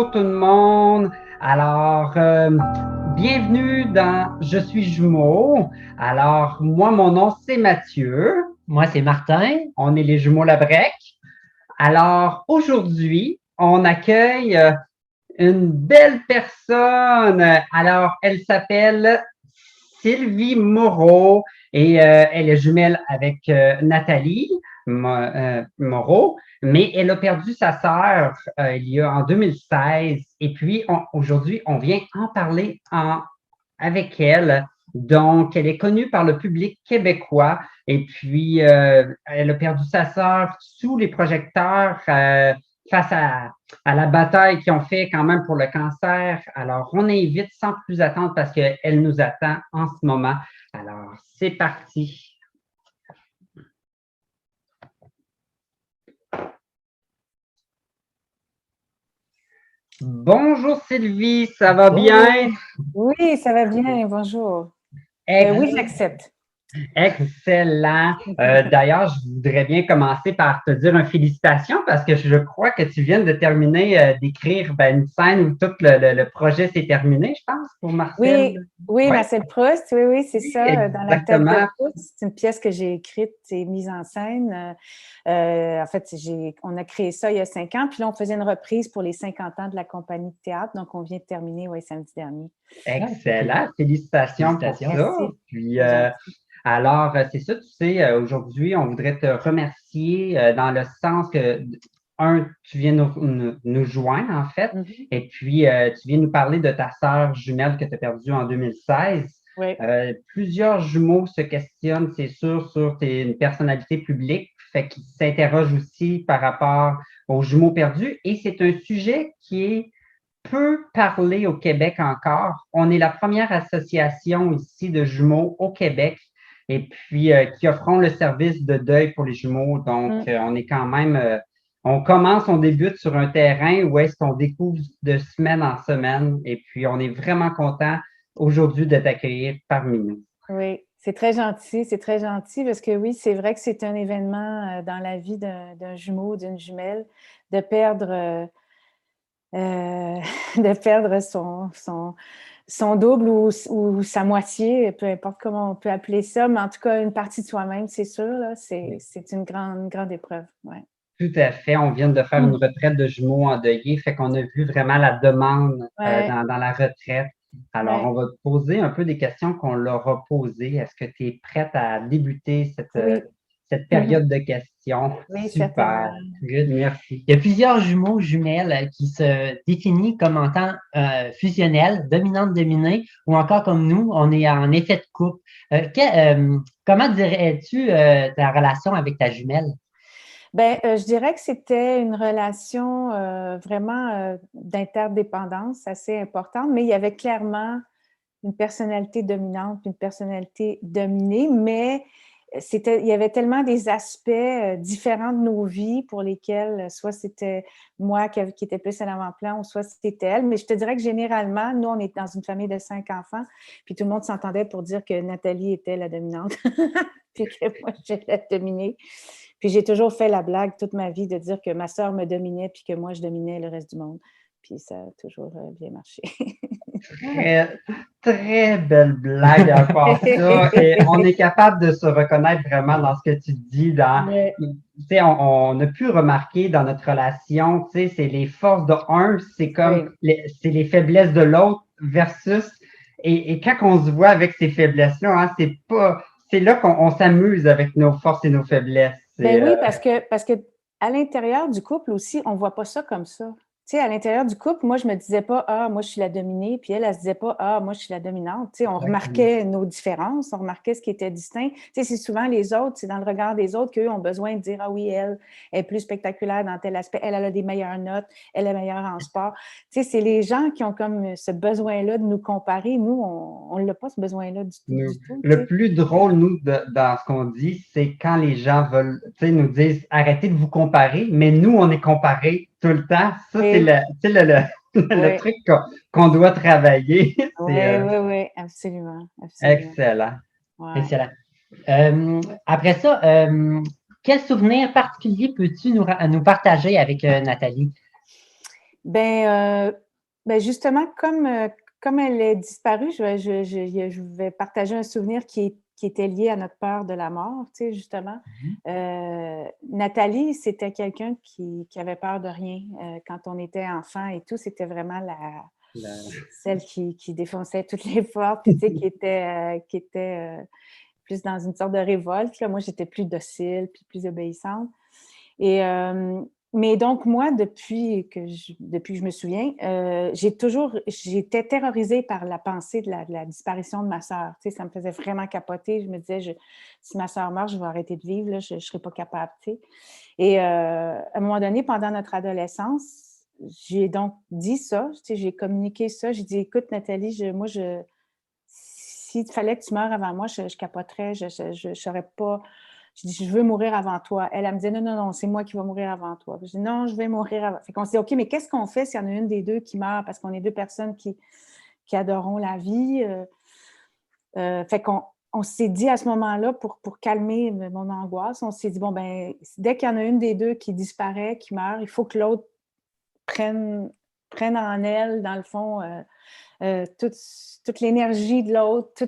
Bonjour tout le monde. Alors, bienvenue dans Je suis jumeau. Alors, moi, mon nom, c'est Mathieu. Moi, c'est Martin. On est les jumeaux Labrec. Alors, aujourd'hui, on accueille une belle personne. Alors, elle s'appelle Sylvie Moreau et elle est jumelle avec Nathalie Moreau, mais elle a perdu sa sœur il y a en 2016 et puis aujourd'hui, on vient en parler avec elle. Donc, elle est connue par le public québécois et puis elle a perdu sa sœur sous les projecteurs face à la bataille qu'ils ont fait quand même pour le cancer. Alors, on invite sans plus attendre parce qu'elle nous attend en ce moment. Alors, c'est parti. Bonjour Sylvie, ça va bien? Bonjour. Oui, ça va bien, bonjour. Oui, Ex- j'accepte. Excellent. D'ailleurs, je voudrais bien commencer par te dire une félicitation parce que je crois que tu viens de terminer d'écrire une scène où tout le projet s'est terminé, je pense, pour Marcel. Oui, Oui, Marcel Proust, oui, c'est oui, ça, dans la tête de exactement. Proust. C'est une pièce que j'ai écrite et mise en scène. En fait, on a créé ça il y a 5 ans, puis là, on faisait une reprise pour les 50 ans de la compagnie de théâtre, donc on vient de terminer, oui, samedi dernier. Excellent. Félicitations pour Félicitations. ça. Merci, Puis, c'est gentil. alors, c'est ça, tu sais, aujourd'hui, on voudrait te remercier dans le sens que, tu viens nous joindre, en fait, Mhm. et puis tu viens nous parler de ta sœur jumelle que tu as perdue en 2016. Oui, Plusieurs jumeaux se questionnent, c'est sûr, sur une personnalité publique, fait qu'ils s'interrogent aussi par rapport aux jumeaux perdus, et c'est un sujet qui est peu parlé au Québec encore. On est la première association ici de jumeaux au Québec et puis qui offrons le service de deuil pour les jumeaux. Donc, Mm. on est quand même, on débute sur un terrain où est-ce qu'on découvre de semaine en semaine et puis on est vraiment content aujourd'hui de t'accueillir parmi nous. Oui, c'est très gentil parce que oui, c'est vrai que c'est un événement dans la vie d'un jumeau, d'une jumelle, de perdre de perdre son double ou sa moitié, peu importe comment on peut appeler ça, mais en tout cas, une partie de soi-même, c'est sûr, là, c'est une grande épreuve. Ouais. Tout à fait. On vient de faire une Mm. retraite de jumeaux endeuillés, fait qu'on a vu vraiment la demande Ouais, dans la retraite. Alors, on ouais. va te poser un peu des questions qu'on leur a posées. Est-ce que tu es prête à débuter Oui. cette période de questions? Oui, Super. certainement. Good, merci. Il y a plusieurs jumeaux jumelles qui se définissent comme en tant fusionnels, dominante-dominée, ou encore comme nous, on est en effet de couple. Comment dirais-tu ta relation avec ta jumelle? Ben, je dirais que c'était une relation vraiment d'interdépendance assez importante, mais il y avait clairement une personnalité dominante, une personnalité dominée, mais il y avait tellement des aspects différents de nos vies pour lesquels soit c'était moi qui était plus à l'avant-plan ou soit c'était elle. Mais je te dirais que généralement, nous, on est dans une famille de 5 enfants, puis tout le monde s'entendait pour dire que Nathalie était la dominante, puis que moi, j'étais la dominée. Puis j'ai toujours fait la blague toute ma vie de dire que ma sœur me dominait, puis que moi, je dominais le reste du monde. Puis ça a toujours bien marché. Très, très belle blague à part ça. Et on est capable de se reconnaître vraiment dans ce que tu dis. Ouais, Tu sais, on a pu remarquer dans notre relation, tu sais, c'est les forces de un, c'est comme oui. c'est les faiblesses de l'autre versus. Et quand on se voit avec ces faiblesses-là, hein, c'est là qu'on s'amuse avec nos forces et nos faiblesses. Ben oui, parce que à l'intérieur du couple aussi, on voit pas ça comme ça. Tu sais, à l'intérieur du couple, moi, je me disais pas, ah, moi, je suis la dominée, puis elle se disait pas, ah, moi, je suis la dominante. Tu sais, on Exactement. remarquait nos différences, on remarquait ce qui était distinct. Tu sais, c'est souvent les autres, c'est dans le regard des autres qu'eux ont besoin de dire, ah oui, elle est plus spectaculaire dans tel aspect, elle a des meilleures notes, elle est meilleure en sport. Tu sais, c'est les gens qui ont comme ce besoin-là de nous comparer. Nous, on l'a pas, ce besoin-là du tout, tu Le sais. plus drôle, nous, dans ce qu'on dit, c'est quand les gens veulent, tu sais, nous disent arrêtez de vous comparer, mais nous, on est comparés tout le temps. Ça, c'est Oui, tu sais, le oui. truc qu'on doit travailler. C'est Oui, oui, oui, absolument, absolument. excellent. Ouais. Excellent. Après ça, quel souvenir particulier peux-tu nous partager avec Nathalie? Ben justement, comme elle est disparue, je vais partager un souvenir qui était lié à notre peur de la mort, tu sais, justement. Nathalie, c'était quelqu'un qui avait peur de rien. Quand on était enfant et tout, c'était vraiment celle qui défonçait toutes les portes, puis tu sais, qui était plus dans une sorte de révolte. Là. Moi, j'étais plus docile, puis plus obéissante. Mais donc, moi, depuis que je me souviens, j'étais terrorisée par la pensée de la disparition de ma sœur. Tu sais, ça me faisait vraiment capoter. Je me disais, si ma sœur meurt, je vais arrêter de vivre, là, je ne serai pas capable. Tu sais. Et à un moment donné, pendant notre adolescence, j'ai donc dit ça, tu sais, j'ai communiqué ça. J'ai dit, écoute, Nathalie, s'il fallait que tu meurs avant moi, je capoterais, je ne saurais pas. Je dis, je veux mourir avant toi. Elle me dit, non, non, non, c'est moi qui vais mourir avant toi. Je dis, non, je vais mourir avant. Fait qu'on se dit, OK, mais qu'est-ce qu'on fait s'il y en a une des deux qui meurt? Parce qu'on est deux personnes qui adorons la vie. Fait qu'on s'est dit à ce moment-là, pour calmer mon angoisse, on s'est dit, bon, ben dès qu'il y en a une des deux qui disparaît, qui meurt, il faut que l'autre prenne en elle, dans le fond, toute l'énergie de l'autre,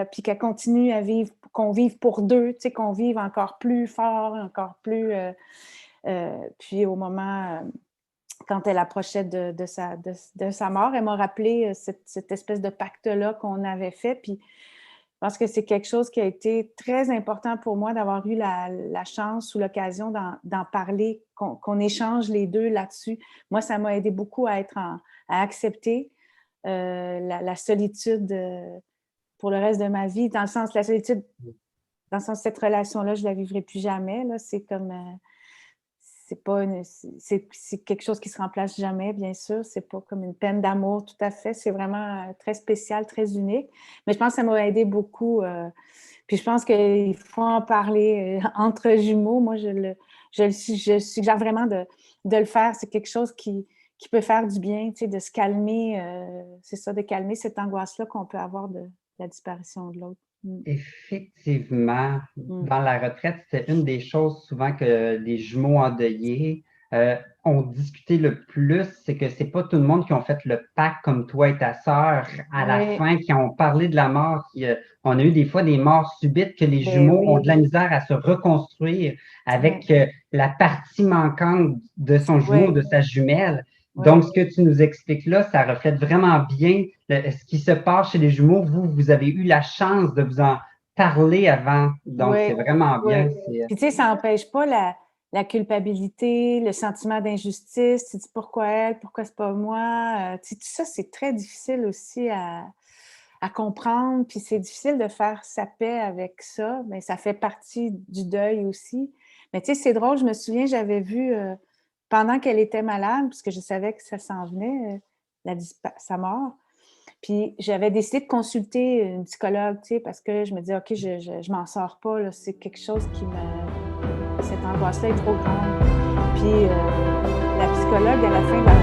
puis qu'elle continue à vivre, qu'on vive pour deux, tu sais, qu'on vive encore plus fort, encore plus... puis au moment, quand elle approchait de sa mort, elle m'a rappelé cette espèce de pacte-là qu'on avait fait, puis je pense que c'est quelque chose qui a été très important pour moi d'avoir eu la chance ou l'occasion d'en parler, qu'on échange les deux là-dessus. Moi, ça m'a aidé beaucoup à accepter la solitude pour le reste de ma vie, dans le sens, la solitude, dans le sens, cette relation-là, je ne la vivrai plus jamais. Là. C'est comme, c'est quelque chose qui ne se remplace jamais, bien sûr. C'est pas comme une peine d'amour, tout à fait. C'est vraiment très spécial, très unique. Mais je pense que ça m'a aidé beaucoup. Puis je pense qu'il faut en parler entre jumeaux. Moi, je suggère vraiment de le faire. C'est quelque chose qui peut faire du bien, tu sais, de se calmer. C'est ça, de calmer cette angoisse-là qu'on peut avoir de la disparition de l'autre. Effectivement, dans la retraite, c'est une des choses souvent que les jumeaux endeuillés ont discuté le plus, c'est que c'est pas tout le monde qui ont fait le pacte comme toi et ta sœur à la fin, qui ont parlé de la mort. On a eu des fois des morts subites que les jumeaux ont de la misère à se reconstruire avec la partie manquante de son jumeau ou de sa jumelle. Donc, ce que tu nous expliques là, ça reflète vraiment bien ce qui se passe chez les jumeaux. Vous avez eu la chance de vous en parler avant. Donc, c'est vraiment bien. Puis, tu sais, ça n'empêche pas la culpabilité, le sentiment d'injustice. Tu te dis pourquoi elle, pourquoi c'est pas moi. Tu sais, tout ça, c'est très difficile aussi à comprendre. Puis, c'est difficile de faire sa paix avec ça. Mais ça fait partie du deuil aussi. Mais tu sais, c'est drôle. Je me souviens, j'avais vu pendant qu'elle était malade, puisque je savais que ça s'en venait, sa mort. Puis j'avais décidé de consulter une psychologue, tu sais, parce que je me disais, OK, je m'en sors pas, là, c'est quelque chose cette angoisse-là est trop grande. Puis la psychologue, à la fin de la